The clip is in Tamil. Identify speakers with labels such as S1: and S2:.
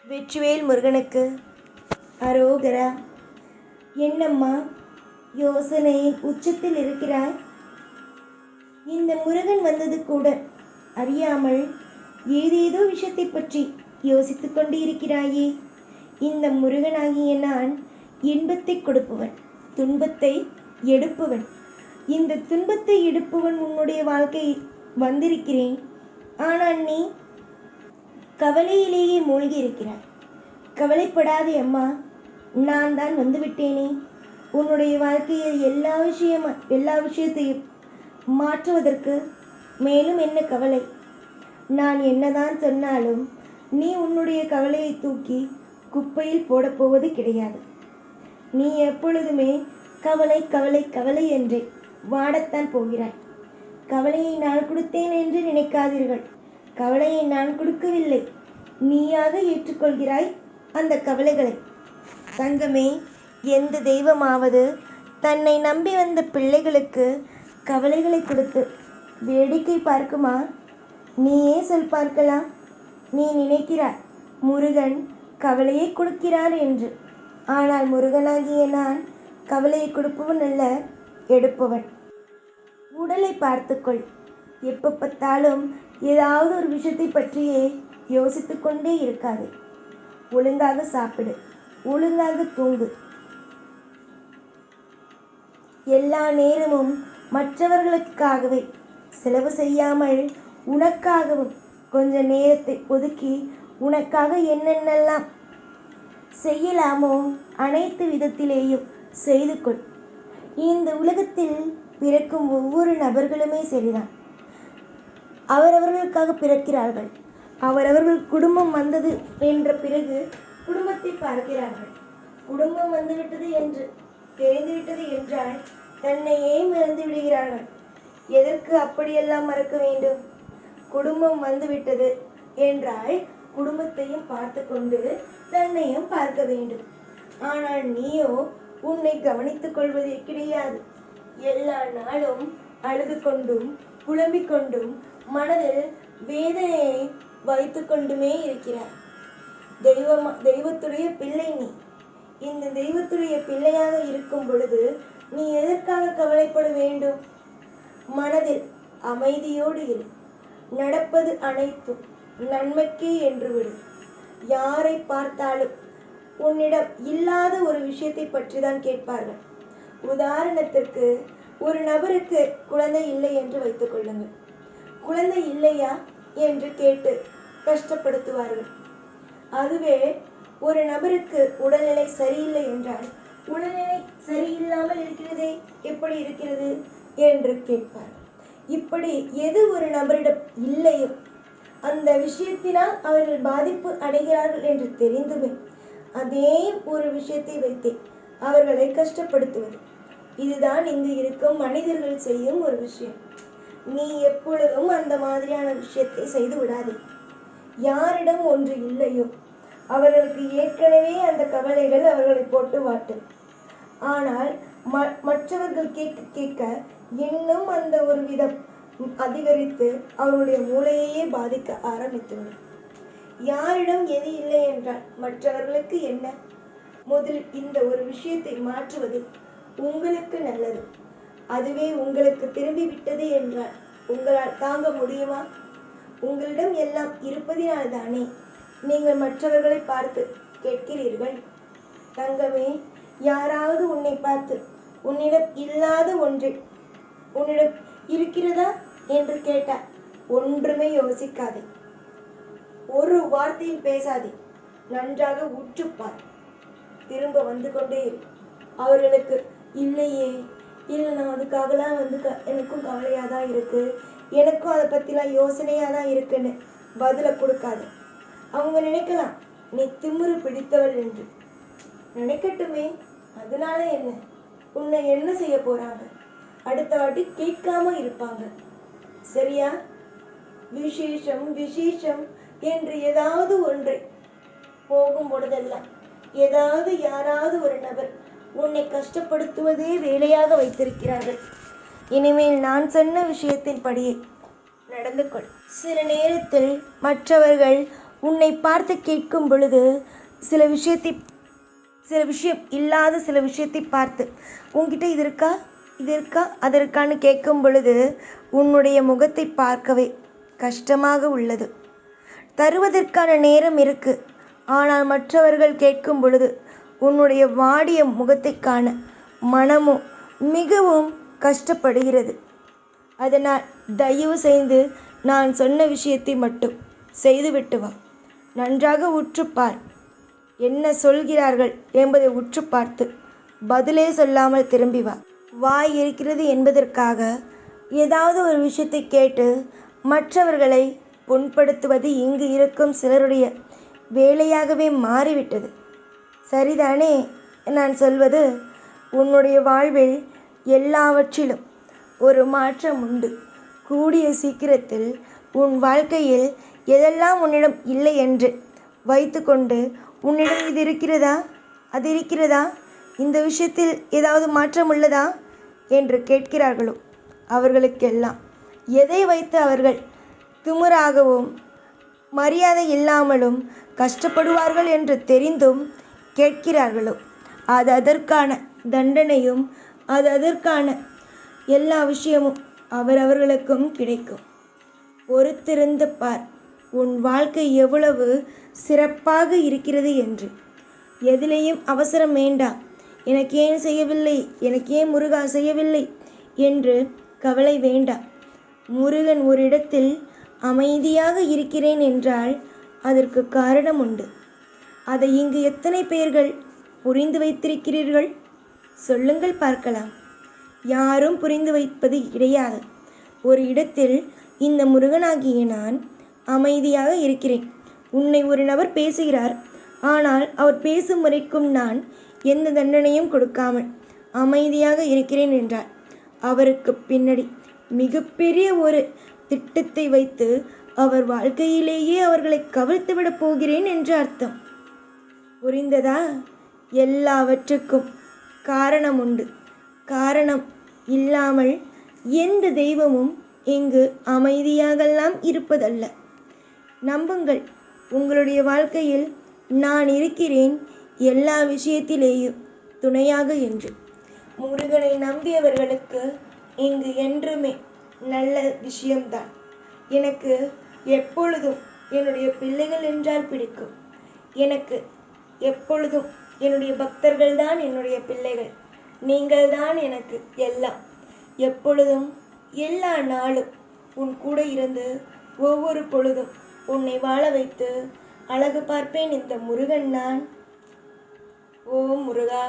S1: வெற்றிவேல் முருகனுக்கு அரோகரா. என்னம்மா யோசனையின் உச்சத்தில் இருக்கிறாய்? இந்த முருகன் வந்தது கூட அறியாமல் ஏதேதோ விஷயத்தை பற்றி யோசித்து கொண்டு இருக்கிறாயே. இந்த முருகனாகிய நான் இன்பத்தை கொடுப்பவன், துன்பத்தை எடுப்பவன். இந்த துன்பத்தை எடுப்பவன் உன்னுடைய வாழ்க்கை வந்திருக்கிறேன். ஆனால் நீ கவலையிலேயே மூழ்கி இருக்கிறாய். கவலைப்படாதே அம்மா, நான் தான் வந்துவிட்டேனே. உன்னுடைய வாழ்க்கையில் எல்லா விஷயத்தையும் மாற்றுவதற்கு மேலும் என்ன கவலை? நான் என்னதான் சொன்னாலும் நீ உன்னுடைய கவலையை தூக்கி குப்பையில் போடப்போவது கிடையாது. நீ எப்பொழுதுமே கவலை கவலை கவலை என்றே வாடத்தான் போகிறாய். கவலையை நான் கொடுத்தேன் என்று நினைக்காதீர்கள். கவலையை நான் கொடுக்கவில்லை, நீயாக ஏற்றுக்கொள்கிறாய் அந்த கவலைகளை. தங்கமே, எந்த தெய்வமாவது தன்னை நம்பி வந்த பிள்ளைகளுக்கு கவலைகளை கொடுத்து வேடிக்கை பார்க்குமா? நீயே சொல் பார்க்கலாம். நீ நினைக்கிறாய் முருகன் கவலையை கொடுக்கிறார் என்று. ஆனால் முருகனாகிய நான் கவலையை கொடுப்பவன் அல்ல, எடுப்பவன். உடலை பார்த்துக்கொள். எப்போ பார்த்தாலும் ஏதாவது ஒரு விஷயத்தை பற்றியே யோசித்து கொண்டே இருக்காது. ஒழுங்காக சாப்பிடு, ஒழுங்காக தூங்கு. எல்லா நேரமும் மற்றவர்களுக்காகவே செலவு செய்யாமல் உனக்காகவும் கொஞ்ச நேரத்தை ஒதுக்கி உனக்காக என்னென்னலாம் செய்யலாமோ அனைத்து விதத்திலேயும் செய்து கொள். இந்த உலகத்தில் பிறக்கும் ஒவ்வொரு நபர்களுமே சரிதான். அவரவர்களுக்காக பிறக்கிறார்கள். அவரவர்கள் குடும்பம் வந்தது என்ற பிறகு குடும்பத்தை பார்க்கிறார்கள். குடும்பம் வந்துவிட்டது என்று தெரிந்துவிட்டது என்றால் தன்னையே மறந்து விடுகிறார்கள். எதற்கு அப்படியெல்லாம் மறக்க வேண்டும்? குடும்பம் வந்துவிட்டது என்றால் குடும்பத்தையும் பார்த்து கொண்டு தன்னையும் பார்க்க வேண்டும். ஆனால் நீயோ உன்னை கவனித்துக் கொள்வதே கிடையாது. எல்லா நாளும் அழுது கொண்டும் புலம்பிக் கொண்டும் மனதில் வேதனையை வைத்து கொண்டுமே இருக்கிறார். தெய்வத்துடைய பிள்ளை நீ. இந்த தெய்வத்துடைய பிள்ளையாக இருக்கும் பொழுது நீ எதற்காக கவலைப்பட வேண்டும்? மனதில் அமைதியோடு இரு. நடப்பது அனைத்தும் நன்மைக்கே என்று விடு. யாரை பார்த்தாலும் உன்னிடம் இல்லாத ஒரு விஷயத்தை பற்றி தான் கேட்பார்கள். உதாரணத்திற்கு, ஒரு நபருக்கு குழந்தை இல்லை என்று வைத்துக் கொள்ளுங்கள். குழந்தை இல்லையா என்று கேட்டு கஷ்டப்படுத்துவார்கள். அதுவே ஒரு நபருக்கு உடல்நிலை சரியில்லை என்றால், உடல்நிலை சரியில்லாமல் இருக்கிறதே, எப்படி இருக்கிறது என்று கேட்பார். இப்படி எது ஒரு நபரிடம் இல்லையோ அந்த விஷயத்தினால் அவர்கள் பாதிப்பு அடைகிறார்கள் என்று தெரிந்துமே அதே ஒரு விஷயத்தை வைத்தே அவர்களை கஷ்டப்படுத்துவது. இதுதான் இங்கு இருக்கும் மனிதர்கள் செய்யும் ஒரு விஷயம். நீ எப்பொழுதும் அந்த மாதிரியான விஷயத்தை செய்து விடாதே. யாரிடம் ஒன்று இல்லையோ அவர்களுக்கு ஏற்கனவே அந்த கவலைகள் அவர்களை போட்டு வாட்டும். ஆனால் மற்றவர்கள் கேட்க கேட்க இன்னும் அந்த ஒரு விதம் அதிகரித்து அவருடைய மூளையையே பாதிக்க ஆரம்பித்துவிடும். யாரிடம் எது இல்லை என்றால் மற்றவர்களுக்கு என்ன? முதலில் இந்த ஒரு விஷயத்தை மாற்றுவது உங்களுக்கு நல்லது. அதுவே உங்களுக்கு திரும்பி விட்டது என்றால் உங்களால் தாங்க முடியுமா? உங்களிடம் எல்லாம் இருப்பதினால் தானே நீங்கள் மற்றவர்களை பார்த்து கேட்கிறீர்கள். தங்கமே, யாராவது உன்னை பார்த்து உன்னிடம் இல்லாத ஒன்றை உன்னிடம் இருக்கிறதா என்று கேட்டால் ஒன்றுமே யோசிக்காதே. ஒரு வார்த்தையும் பேசாதே. நன்றாக உற்றுப்பார். திரும்ப வந்து கொண்டே இரு. அவர்களுக்கு இல்லையே, இல்லை நான் அதுக்காகலாம் எனக்கும் கவலையாக தான் இருக்குது, எனக்கும் அதை பற்றிலாம் யோசனையாக தான் இருக்குன்னு பதிலை கொடுக்காது. அவங்க நினைக்கலாம் நீ திமிரு பிடித்தவள் என்று. நினைக்கட்டுமே, அதனால என்ன? உன்னை என்ன செய்ய போறாங்க? அடுத்த வாட்டி கேட்காம இருப்பாங்க. சரியா? விசேஷம் விசேஷம் என்று ஏதாவது ஒன்றை போகும் பொழுதெல்லாம் யாராவது ஒரு நபர் உன்னை கஷ்டப்படுத்துவதே வேலையாக வைத்திருக்கிறார்கள். இனிமேல் நான் சொன்ன விஷயத்தின் படியே நடந்து கொள். சில நேரத்தில் மற்றவர்கள் உன்னை பார்த்து கேட்கும் பொழுது சில விஷயம் இல்லாத சில விஷயத்தை பார்த்து உன்கிட்ட இது இருக்கா இது இருக்கா அது இருக்கான்னு கேட்கும் பொழுது உன்னுடைய முகத்தை பார்க்கவே கஷ்டமாக உள்ளது. தருவதற்கான நேரம் இருக்கு, ஆனால் மற்றவர்கள் கேட்கும் பொழுது உன்னுடைய வாடிய முகத்தை காண மனமும் மிகவும் கஷ்டப்படுகிறது. அதனால் தயவு செய்து நான் சொன்ன விஷயத்தை மட்டும் செய்துவிட்டு வா. நன்றாக உற்றுப்பார், என்ன சொல்கிறார்கள் என்பதை உற்று பார்த்து பதிலே சொல்லாமல் திரும்பி வா. வாய் இருக்கிறது என்பதற்காக ஏதாவது ஒரு விஷயத்தை கேட்டு மற்றவர்களை புண்படுத்துவது இங்கு இருக்கும் சிலருடைய வேலையாகவே மாறிவிட்டது. சரிதானே நான் சொல்வது? உன்னுடைய வாழ்வில் எல்லாவற்றிலும் ஒரு மாற்றம் உண்டு. கூடிய சீக்கிரத்தில் உன் வாழ்க்கையில் எதெல்லாம் உன்னிடம் இல்லை என்று வைத்துக்கொண்டு உன்னிடம் இது இருக்கிறதா அது இருக்கிறதா, இந்த விஷயத்தில் ஏதாவது மாற்றம் உள்ளதா என்று கேட்கிறார்களோ அவர்களுக்கெல்லாம் எதை வைத்து அவர்கள் திமிராகவும் மரியாதை இல்லாமலும் கஷ்டப்படுவார்கள் என்று தெரிந்தும் கேட்கிறார்களோ அது அதற்கான தண்டனையும் அது அதற்கான எல்லா விஷயமும் அவரவர்களுக்கும் கிடைக்கும். பொறுத்திருந்து பார், உன் வாழ்க்கை எவ்வளவு சிறப்பாக இருக்கிறது என்று. எதிலேயும் அவசரம் வேண்டாம். எனக்கு ஏன் செய்யவில்லை, எனக்கு ஏன் முருகா செய்யவில்லை என்று கவலை வேண்டாம். முருகன் ஒரு இடத்தில் அமைதியாக இருக்கிறேன் என்றால் அதற்கு காரணம் உண்டு. அதை இங்கு எத்தனை பேர்கள் புரிந்து வைத்திருக்கிறீர்கள்? சொல்லுங்கள் பார்க்கலாம். யாரும் புரிந்து வைப்பது கிடையாது. ஒரு இடத்தில் இந்த முருகனாகிய நான் அமைதியாக இருக்கிறேன். உன்னை ஒரு நபர் பேசுகிறார், ஆனால் அவர் பேசும் முறைக்கும் நான் எந்த தண்டனையும் கொடுக்காமல் அமைதியாக இருக்கிறேன் என்றார். அவருக்கு பின்னாடி மிகப்பெரிய ஒரு திட்டத்தை வைத்து அவர் வாழ்க்கையிலேயே அவர்களை கவிழ்த்துவிடப் போகிறேன் என்று அர்த்தம். புரிந்ததா? எல்லாவற்றுக்கும் காரணம் உண்டு. காரணம் இல்லாமல் எந்த தெய்வமும் இங்கு அமைதியாகலாம் இருப்பதல்ல. நம்புங்கள், உங்களுடைய வாழ்க்கையில் நான் இருக்கிறேன் எல்லா விஷயத்திலேயும் துணையாக என்று. முருகனை நம்பியவர்களுக்கு இங்கு என்றுமே நல்ல விஷயம்தான். எனக்கு எப்பொழுதும் என்னுடைய பிள்ளைகள் என்றால் பிடிக்கும். எனக்கு எப்பொழுதும் என்னுடைய பக்தர்கள் தான் என்னுடைய பிள்ளைகள். நீங்கள் தான் எனக்கு எல்லாம். எப்பொழுதும் எல்லா நாளும் உன் கூட இருந்து ஒவ்வொரு பொழுதும் உன்னை வாழ வைத்து அழகு பார்ப்பேன் இந்த முருகன் நான். ஓம் முருகா.